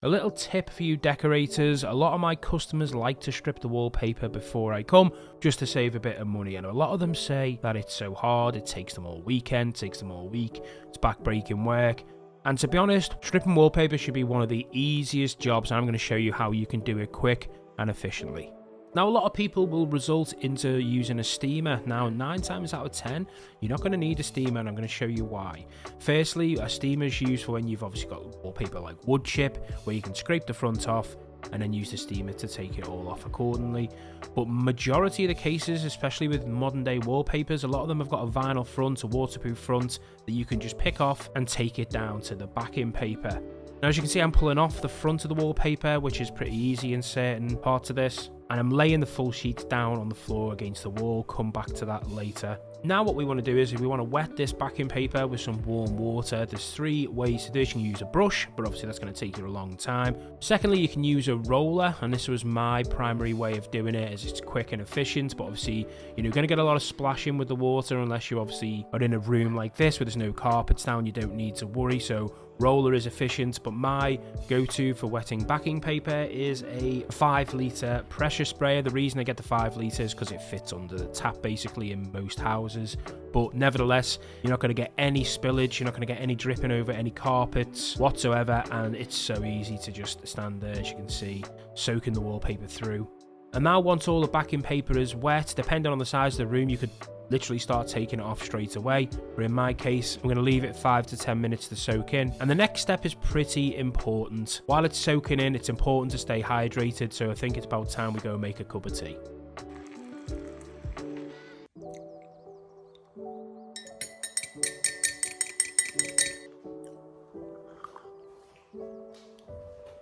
A little tip for you decorators, a lot of my customers like to strip the wallpaper before I come, just to save a bit of money, and a lot of them say that it's so hard, it takes them all weekend, takes them all week, it's back-breaking work. And to be honest, stripping wallpaper should be one of the easiest jobs, and I'm going to show you how you can do it quick and efficiently. Now, a lot of people will result into using a steamer. Now, 9 times out of 10, you're not going to need a steamer, and I'm going to show you why. Firstly, a steamer is used for when you've obviously got wallpaper like wood chip, where you can scrape the front off and then use the steamer to take it all off accordingly. But majority of the cases, especially with modern day wallpapers, a lot of them have got a vinyl front, a waterproof front that you can just pick off and take it down to the backing paper. Now, as you can see, I'm pulling off the front of the wallpaper, which is pretty easy in certain parts of this, and I'm laying the full sheets down on the floor against the wall. Come back to that later. Now what we want to do is we want to wet this backing paper with some warm water. There's 3 ways to do this. You can use a brush, but obviously that's going to take you a long time. Secondly, you can use a roller, and this was my primary way of doing it, as it's quick and efficient, but obviously you're going to get a lot of splashing with the water unless you obviously are in a room like this where there's no carpets down. You don't need to worry, so roller is efficient. But my go-to for wetting backing paper is a 5-litre pressure sprayer. The reason I get the 5 litres is because it fits under the tap basically in most houses. But nevertheless, you're not going to get any spillage, you're not going to get any dripping over any carpets whatsoever, and it's so easy to just stand there, as you can see, soaking the wallpaper through. And now once all the backing paper is wet, depending on the size of the room, you could literally start taking it off straight away, but in my case I'm going to leave it 5 to 10 minutes to soak in. And the next step is pretty important. While it's soaking in, it's important to stay hydrated, so I think it's about time we go and make a cup of tea.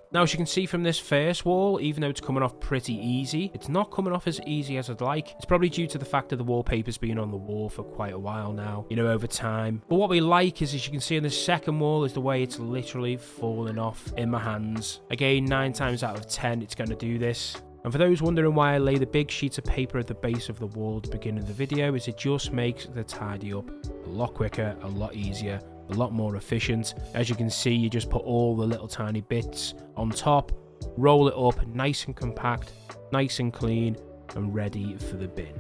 Now, as you can see from this first wall, even though it's coming off pretty easy, it's not coming off as easy as I'd like. It's probably due to the fact that the wallpaper's been on the wall for quite a while now, over time. But what we like is, as you can see on the second wall, is the way it's literally falling off in my hands. Again, 9 times out of 10, it's going to do this. And for those wondering why I lay the big sheets of paper at the base of the wall at the beginning of the video, is it just makes the tidy up a lot quicker, a lot easier, a lot more efficient. As you can see, you just put all the little tiny bits on top, roll it up nice and compact, nice and clean, and ready for the bin.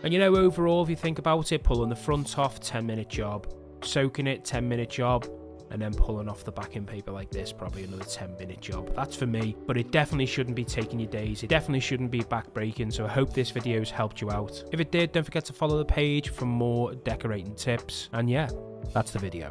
And overall, if you think about it, pulling the front off, 10-minute job, soaking it, 10-minute job, and then pulling off the backing paper like this, probably another 10-minute job. That's for me, but it definitely shouldn't be taking you days. It definitely shouldn't be back-breaking, so I hope this video has helped you out. If it did, don't forget to follow the page for more decorating tips. And yeah, that's the video.